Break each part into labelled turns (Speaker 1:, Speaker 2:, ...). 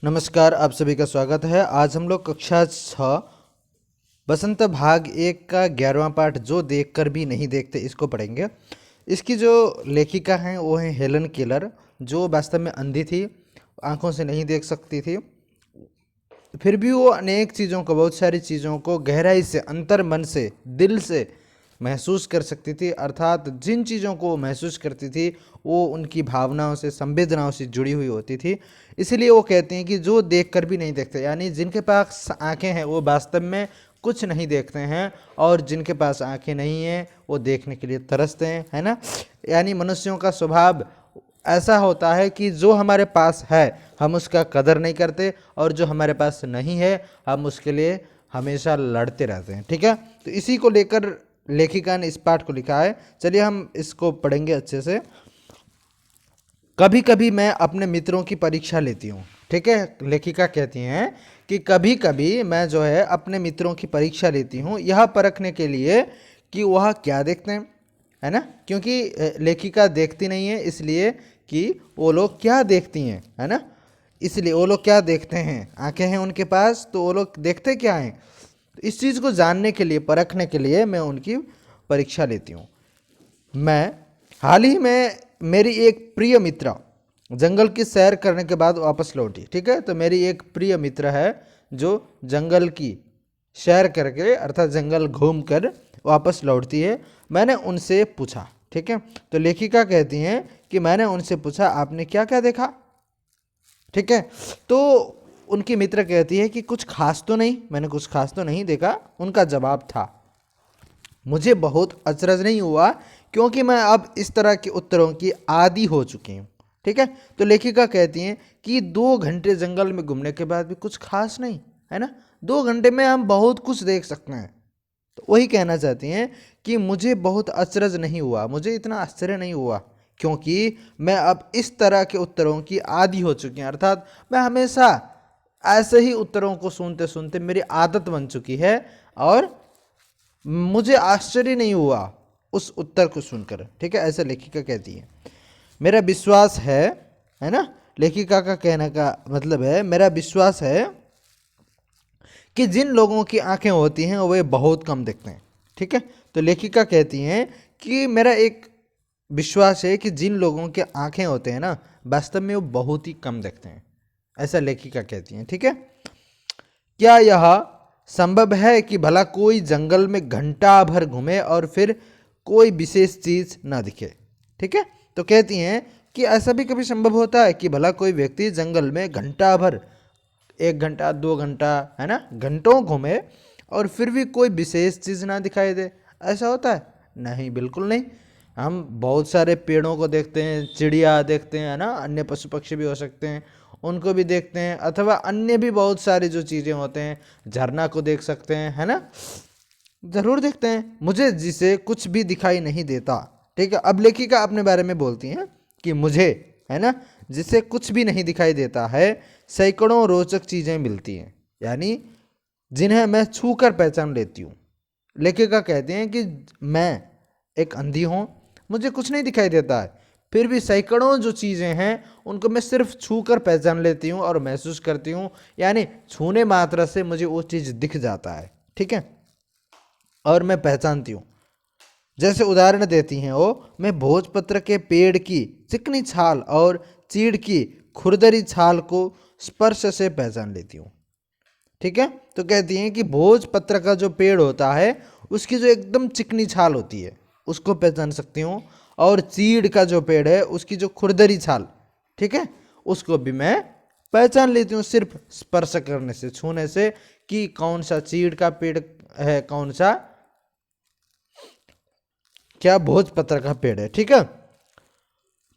Speaker 1: नमस्कार, आप सभी का स्वागत है। आज हम लोग कक्षा 6 बसंत भाग 1 का 11वां पाठ जो देखकर भी नहीं देखते इसको पढ़ेंगे। इसकी जो लेखिका हैं वो हैं हेलन केलर, जो वास्तव में अंधी थी, आंखों से नहीं देख सकती थी। फिर भी वो अनेक चीज़ों को, बहुत सारी चीज़ों को गहराई से, अंतर मन से, दिल से महसूस कर सकती थी। अर्थात जिन चीज़ों को वो महसूस करती थी वो उनकी भावनाओं से, संवेदनाओं से जुड़ी हुई होती थी। इसलिए वो कहते हैं कि जो देख कर भी नहीं देखते, यानी जिनके पास आंखें हैं वो वास्तव में कुछ नहीं देखते हैं, और जिनके पास आंखें नहीं हैं वो देखने के लिए तरसते हैं, है ना। यानी मनुष्यों का स्वभाव ऐसा होता है कि जो हमारे पास है हम उसका कदर नहीं करते, और जो हमारे पास नहीं है हम उसके लिए हमेशा लड़ते रहते हैं। ठीक है, तो इसी को लेकर लेखिका ने इस पाठ को लिखा है। चलिए हम इसको पढ़ेंगे अच्छे से। कभी कभी मैं अपने मित्रों की परीक्षा लेती हूँ। ठीक है, लेखिका कहती हैं कि कभी कभी मैं जो है अपने मित्रों की परीक्षा लेती हूँ, यह परखने के लिए कि वह क्या देखते हैं, है ना। क्योंकि लेखिका देखती नहीं है, इसलिए कि वो लोग क्या देखती हैं, है ना। इसलिए वो लोग क्या देखते हैं, आंखें हैं उनके पास, तो वो लोग देखते क्या हैं। तो इस चीज़ को जानने के लिए, परखने के लिए मैं उनकी परीक्षा लेती हूँ। मैं हाल ही में मेरी एक प्रिय मित्र जंगल की सैर करने के बाद वापस लौटी। ठीक है, तो मेरी एक प्रिय मित्र है जो जंगल की सैर करके, अर्थात जंगल घूम कर वापस लौटती है। मैंने उनसे पूछा, ठीक है, तो लेखिका कहती हैं कि मैंने उनसे पूछा आपने क्या क्या देखा। ठीक है, तो उनकी मित्र कहती है कि कुछ खास तो नहीं, मैंने कुछ खास तो नहीं देखा, उनका जवाब था। मुझे बहुत अचरज नहीं हुआ क्योंकि मैं अब इस तरह के उत्तरों की आदी हो चुकी हूँ। ठीक है, तो लेखिका कहती हैं कि 2 घंटे जंगल में घूमने के बाद भी कुछ खास नहीं, है ना। 2 घंटे में हम बहुत कुछ देख सकते हैं। तो वही कहना चाहती हैं कि मुझे बहुत अचरज नहीं हुआ, मुझे इतना आश्चर्य नहीं हुआ, क्योंकि मैं अब इस तरह के उत्तरों की आदी हो चुकी हूँ। अर्थात मैं हमेशा ऐसे ही उत्तरों को सुनते सुनते मेरी आदत बन चुकी है, और मुझे आश्चर्य नहीं हुआ उस उत्तर को सुनकर। ठीक है, ऐसा लेखिका कहती है। मेरा विश्वास है ना, लेखिका का कहने का मतलब है मेरा विश्वास है कि जिन लोगों की आंखें होती हैं वे बहुत कम देखते हैं। ठीक है, तो लेखिका कहती हैं कि मेरा एक विश्वास है कि जिन लोगों के आंखें होते हैं ना, वास्तव में वो बहुत ही कम देखते हैं, ऐसा लेखिका कहती हैं। ठीक है, क्या यह संभव है कि भला कोई जंगल में घंटा भर घूमे और फिर कोई विशेष चीज ना दिखे। ठीक है, तो कहती हैं कि ऐसा भी कभी संभव होता है कि भला कोई व्यक्ति जंगल में घंटा भर, 1 घंटा 2 घंटा, है ना, घंटों घूमे और फिर भी कोई विशेष चीज़ ना दिखाई दे। ऐसा होता है? नहीं, बिल्कुल नहीं। हम बहुत सारे पेड़ों को देखते हैं, चिड़िया देखते हैं, है ना, अन्य पशु पक्षी भी हो सकते हैं, उनको भी देखते हैं, अथवा अन्य भी बहुत सारी जो चीज़ें होते हैं, झरना को देख सकते हैं, है ना, ज़रूर देखते हैं। मुझे जिसे कुछ भी दिखाई नहीं देता। ठीक है, अब लेखिका अपने बारे में बोलती हैं कि मुझे, है ना, जिसे कुछ भी नहीं दिखाई देता है, सैकड़ों रोचक चीज़ें मिलती हैं, यानी जिन्हें मैं छू कर पहचान लेती हूँ। लेखिका कहते हैं कि मैं एक अंधी हूँ, मुझे कुछ नहीं दिखाई देता है, फिर भी सैकड़ों जो चीज़ें हैं उनको मैं सिर्फ छू कर पहचान लेती हूँ और महसूस करती हूँ, यानी छूने मात्र से मुझे वो चीज़ दिख जाता है। ठीक है, और मैं पहचानती हूँ। जैसे उदाहरण देती हैं वो, मैं भोजपत्र के पेड़ की चिकनी छाल और चीड़ की खुरदरी छाल को स्पर्श से पहचान लेती हूँ। ठीक है, तो कहती हैं कि भोजपत्र का जो पेड़ होता है उसकी जो एकदम चिकनी छाल होती है उसको पहचान सकती हूँ, और चीड़ का जो पेड़ है उसकी जो खुरदरी छाल, ठीक है, उसको भी मैं पहचान लेती हूँ सिर्फ स्पर्श करने से, छूने से, कि कौन सा चीड़ का पेड़ है, कौन सा क्या भोजपत्र का पेड़ है। ठीक है,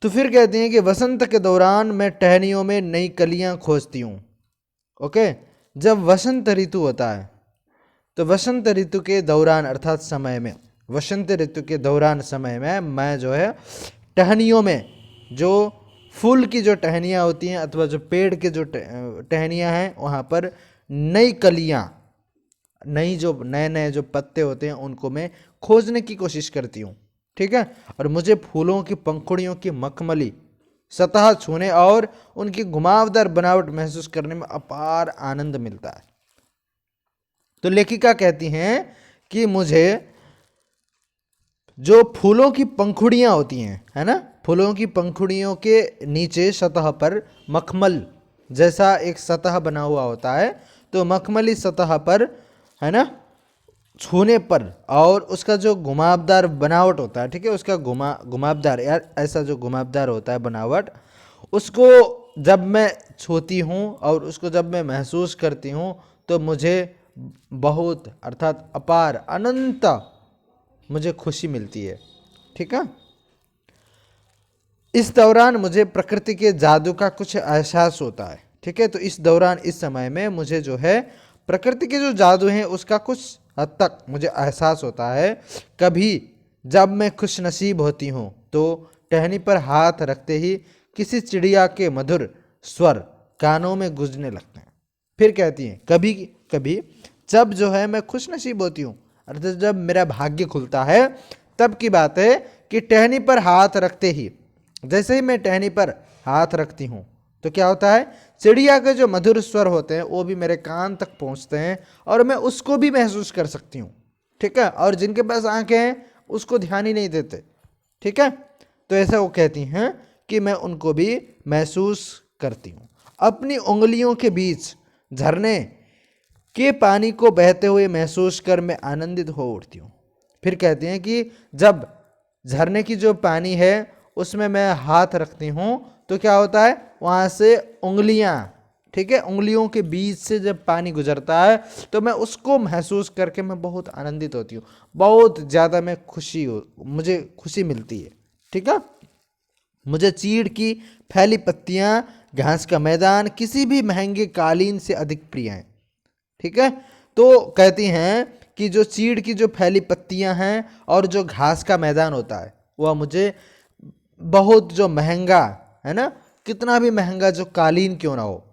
Speaker 1: तो फिर कहती हैं कि वसंत के दौरान मैं टहनियों में नई कलियां खोजती हूँ। ओके, जब वसंत ऋतु होता है तो वसंत ऋतु के दौरान, अर्थात समय में, वसंत ऋतु के दौरान समय में मैं जो है टहनियों में, जो फूल की जो टहनियाँ होती हैं अथवा जो पेड़ के जो टहनियाँ हैं वहाँ पर नई कलियाँ, नई जो नए नए जो पत्ते होते हैं उनको मैं खोजने की कोशिश करती हूँ। ठीक है, और मुझे फूलों की पंखुड़ियों की मखमली सतह छूने और उनकी घुमावदार बनावट महसूस करने में अपार आनंद मिलता है। तो लेखिका कहती हैं कि मुझे जो फूलों की पंखुड़ियां होती हैं, है ना, फूलों की पंखुड़ियों के नीचे सतह पर मखमल जैसा एक सतह बना हुआ होता है, तो मखमली सतह पर, है ना, छूने पर और उसका जो घुमावदार बनावट होता है, ठीक है, उसका घुमावदार यार ऐसा जो घुमावदार होता है बनावट, उसको जब मैं छूती हूँ और उसको जब मैं महसूस करती हूँ तो मुझे बहुत अर्थात अपार अनंत मुझे खुशी मिलती है। ठीक है, इस दौरान मुझे प्रकृति के जादू का कुछ एहसास होता है। ठीक है, तो इस दौरान इस समय में मुझे जो है प्रकृति के जो जादू हैं उसका कुछ हद तक मुझे एहसास होता है। कभी जब मैं खुश नसीब होती हूँ तो टहनी पर हाथ रखते ही किसी चिड़िया के मधुर स्वर कानों में गूंजने लगते हैं। फिर कहती हैं कभी कभी जब जो है मैं खुश नसीब होती हूँ, अर्थात जब मेरा भाग्य खुलता है, तब की बात है कि टहनी पर हाथ रखते ही, जैसे ही मैं टहनी पर हाथ रखती हूँ तो क्या होता है, चिड़िया के जो मधुर स्वर होते हैं वो भी मेरे कान तक पहुँचते हैं और मैं उसको भी महसूस कर सकती हूँ। ठीक है, और जिनके पास आंखें हैं उसको ध्यान ही नहीं देते। ठीक है, तो ऐसा वो कहती हैं कि मैं उनको भी महसूस करती हूँ। अपनी उंगलियों के बीच झरने के पानी को बहते हुए महसूस कर मैं आनंदित हो उठती हूँ। फिर कहती हैं कि जब झरने की जो पानी है उसमें मैं हाथ रखती हूँ तो क्या होता है, वहाँ से उंगलियाँ, ठीक है, उंगलियों के बीच से जब पानी गुजरता है तो मैं उसको महसूस करके मैं बहुत आनंदित होती हूँ, बहुत ज़्यादा मैं मुझे खुशी मिलती है। ठीक है, मुझे चीड़ की फैली पत्तियाँ, घास का मैदान किसी भी महंगे कालीन से अधिक प्रिय हैं। ठीक है, तो कहती हैं कि जो चीड़ की जो फैली पत्तियां हैं और जो घास का मैदान होता है वह मुझे बहुत, जो महंगा है ना, कितना भी महंगा जो कालीन क्यों ना हो,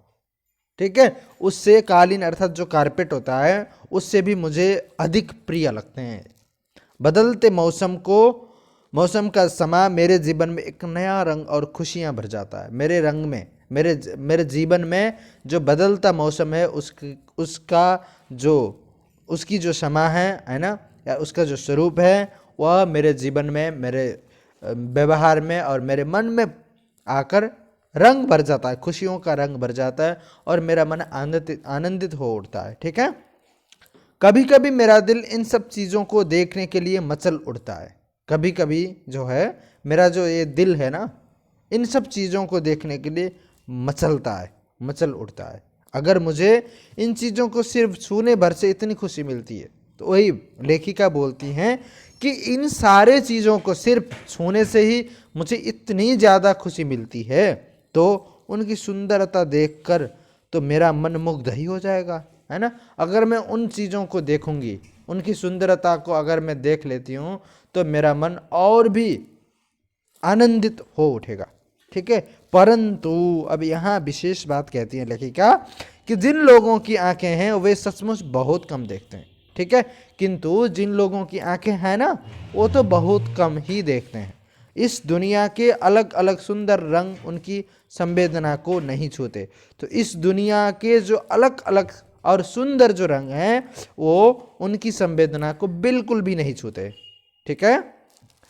Speaker 1: ठीक है, उससे कालीन अर्थात जो कारपेट होता है उससे भी मुझे अधिक प्रिय लगते हैं। बदलते मौसम का समा मेरे जीवन में एक नया रंग और खुशियां भर जाता है। मेरे रंग में, मेरे जीवन में जो बदलता मौसम है उसकी जो समा है ना, या उसका जो स्वरूप है वह मेरे जीवन में, मेरे व्यवहार में और मेरे मन में आकर रंग भर जाता है, खुशियों का रंग भर जाता है और मेरा मन आनंदित हो उठता है। ठीक है, कभी कभी मेरा दिल इन सब चीज़ों को देखने के लिए मचल उठता है। कभी कभी जो है मेरा जो ये दिल है ना, इन सब चीज़ों को देखने के लिए मचल उठता है। अगर मुझे इन चीज़ों को सिर्फ छूने भर से इतनी खुशी मिलती है, तो वही लेखिका बोलती हैं कि इन सारे चीज़ों को सिर्फ छूने से ही मुझे इतनी ज़्यादा खुशी मिलती है, तो उनकी सुंदरता देखकर तो मेरा मन मुग्ध ही हो जाएगा, है ना। अगर मैं उन चीज़ों को देखूंगी, उनकी सुंदरता को अगर मैं देख लेती हूँ तो मेरा मन और भी आनंदित हो उठेगा। ठीक है, परंतु अब यहाँ विशेष बात कहती है लेखिका कि जिन लोगों की आंखें हैं वे सचमुच बहुत कम देखते हैं। ठीक है, किंतु जिन लोगों की आंखें हैं ना वो तो बहुत कम ही देखते हैं। इस दुनिया के अलग अलग सुंदर रंग उनकी संवेदना को नहीं छूते। तो इस दुनिया के जो अलग अलग और सुंदर जो रंग हैं वो उनकी संवेदना को बिल्कुल भी नहीं छूते। ठीक है,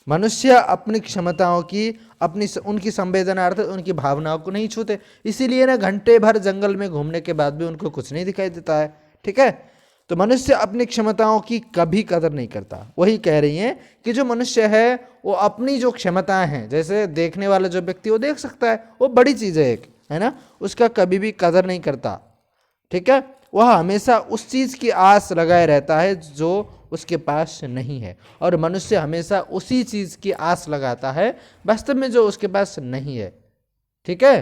Speaker 1: मनुष्य अपनी क्षमताओं की, उनकी संवेदना अर्थात उनकी भावनाओं को नहीं छूते, इसीलिए ना घंटे भर जंगल में घूमने के बाद भी उनको कुछ नहीं दिखाई देता है। ठीक है, तो मनुष्य अपनी क्षमताओं की कभी कदर नहीं करता। वही कह रही हैं कि जो मनुष्य है वो अपनी जो क्षमताएं हैं, जैसे देखने वाला जो व्यक्ति वो देख सकता है, वो बड़ी चीज़ है एक, है ना, उसका कभी भी कदर नहीं करता। ठीक है, वह हमेशा उस चीज़ की आस लगाए रहता है जो उसके पास नहीं है, और मनुष्य हमेशा उसी चीज़ की आस लगाता है वास्तव में जो उसके पास नहीं है। ठीक है,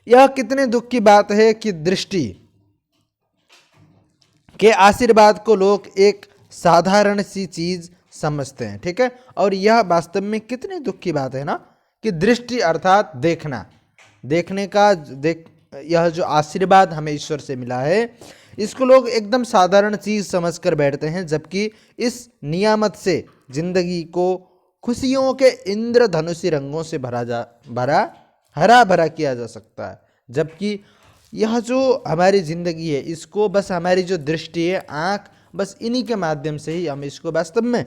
Speaker 1: यह कितने दुख की बात है कि दृष्टि के आशीर्वाद को लोग एक साधारण सी चीज समझते हैं। ठीक है, और यह वास्तव में कितने दुख की बात है ना कि दृष्टि अर्थात देखने का यह जो आशीर्वाद हमें ईश्वर से मिला है इसको लोग एकदम साधारण चीज समझकर बैठते हैं, जबकि इस नियामत से जिंदगी को खुशियों के इंद्रधनुषी रंगों से भरा हरा भरा किया जा सकता है। जबकि यह जो हमारी ज़िंदगी है, इसको बस हमारी जो दृष्टि है, आँख, बस इन्हीं के माध्यम से ही हम इसको वास्तव में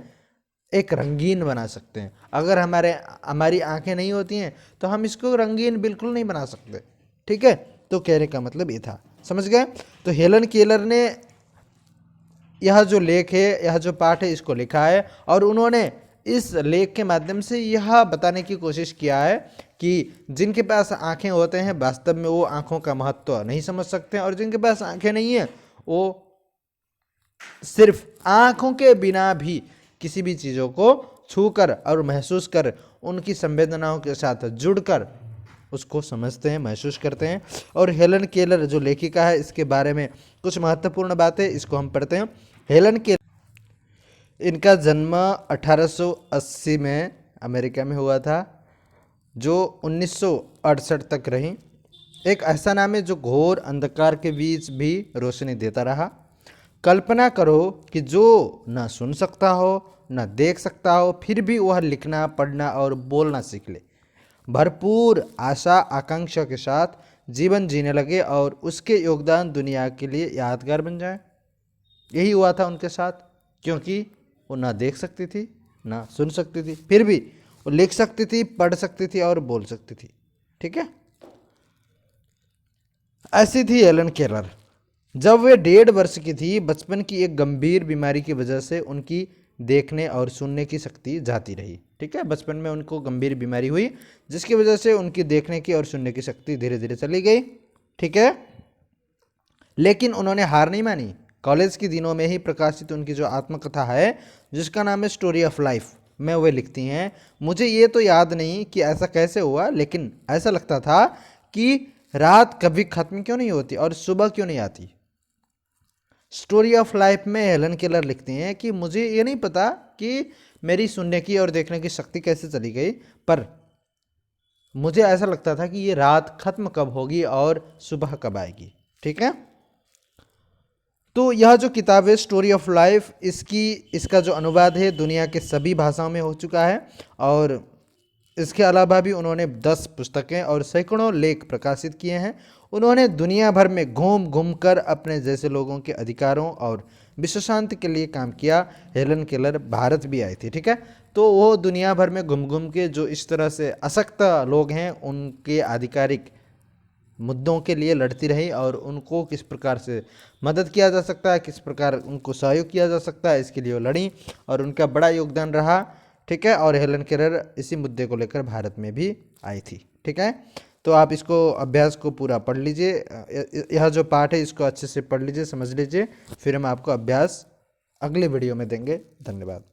Speaker 1: एक रंगीन बना सकते हैं। अगर हमारी आंखें नहीं होती हैं तो हम इसको रंगीन बिल्कुल नहीं बना सकते। ठीक है, तो कहने का मतलब ये था, समझ गए। तो हेलन केलर ने यह जो लेख है, यह जो पाठ है, इसको लिखा है और उन्होंने इस लेख के माध्यम से यह बताने की कोशिश किया है कि जिनके पास आंखें होते हैं वास्तव में वो आंखों का महत्व नहीं समझ सकते हैं, और जिनके पास आंखें नहीं है वो सिर्फ आंखों के बिना भी किसी भी चीज़ों को छूकर और महसूस कर, उनकी संवेदनाओं के साथ जुड़कर उसको समझते हैं, महसूस करते हैं। और हेलन केलर जो लेखिका है, इसके बारे में कुछ महत्वपूर्ण बातें इसको हम पढ़ते हैं। हेलन केलर, इनका जन्म 1880 में अमेरिका में हुआ था, जो 1968 तक रही। एक ऐसा नाम है जो घोर अंधकार के बीच भी रोशनी देता रहा। कल्पना करो कि जो न सुन सकता हो न देख सकता हो, फिर भी वह लिखना, पढ़ना और बोलना सीख ले, भरपूर आशा आकांक्षा के साथ जीवन जीने लगे और उसके योगदान दुनिया के लिए यादगार बन जाए। यही हुआ था उनके साथ, क्योंकि वो ना देख सकती थी ना सुन सकती थी, फिर भी वो लिख सकती थी, पढ़ सकती थी और बोल सकती थी। ठीक है, ऐसी थी हेलन केलर। जब वे 1.5 वर्ष की थी, बचपन की एक गंभीर बीमारी की वजह से उनकी देखने और सुनने की शक्ति जाती रही। ठीक है, बचपन में उनको गंभीर बीमारी हुई जिसकी वजह से उनकी देखने की और सुनने की शक्ति धीरे धीरे चली गई। ठीक है, लेकिन उन्होंने हार नहीं मानी। कॉलेज के दिनों में ही प्रकाशित उनकी जो आत्मकथा है, जिसका नाम है स्टोरी ऑफ लाइफ, में वे लिखती हैं, मुझे ये तो याद नहीं कि ऐसा कैसे हुआ, लेकिन ऐसा लगता था कि रात कभी खत्म क्यों नहीं होती और सुबह क्यों नहीं आती। स्टोरी ऑफ लाइफ में हेलन केलर लिखती हैं कि मुझे ये नहीं पता कि मेरी सुनने की और देखने की शक्ति कैसे चली गई, पर मुझे ऐसा लगता था कि ये रात खत्म कब होगी और सुबह कब आएगी। ठीक है, तो यह जो किताब है स्टोरी ऑफ लाइफ, इसका जो अनुवाद है दुनिया के सभी भाषाओं में हो चुका है, और इसके अलावा भी उन्होंने 10 पुस्तकें और सैकड़ों लेख प्रकाशित किए हैं। उन्होंने दुनिया भर में घूम घूम कर अपने जैसे लोगों के अधिकारों और विश्व शांति के लिए काम किया। हेलन केलर भारत भी आई थी। ठीक है, तो वो दुनिया भर में घूम घूम के जो इस तरह से अशक्त लोग हैं उनके आधिकारिक मुद्दों के लिए लड़ती रही, और उनको किस प्रकार से मदद किया जा सकता है, किस प्रकार उनको सहयोग किया जा सकता है, इसके लिए वो लड़ी और उनका बड़ा योगदान रहा। ठीक है, और हेलन केलर इसी मुद्दे को लेकर भारत में भी आई थी। ठीक है, तो आप इसको अभ्यास को पूरा पढ़ लीजिए, यह जो पाठ है इसको अच्छे से पढ़ लीजिए, समझ लीजिए, फिर हम आपको अभ्यास अगले वीडियो में देंगे। धन्यवाद।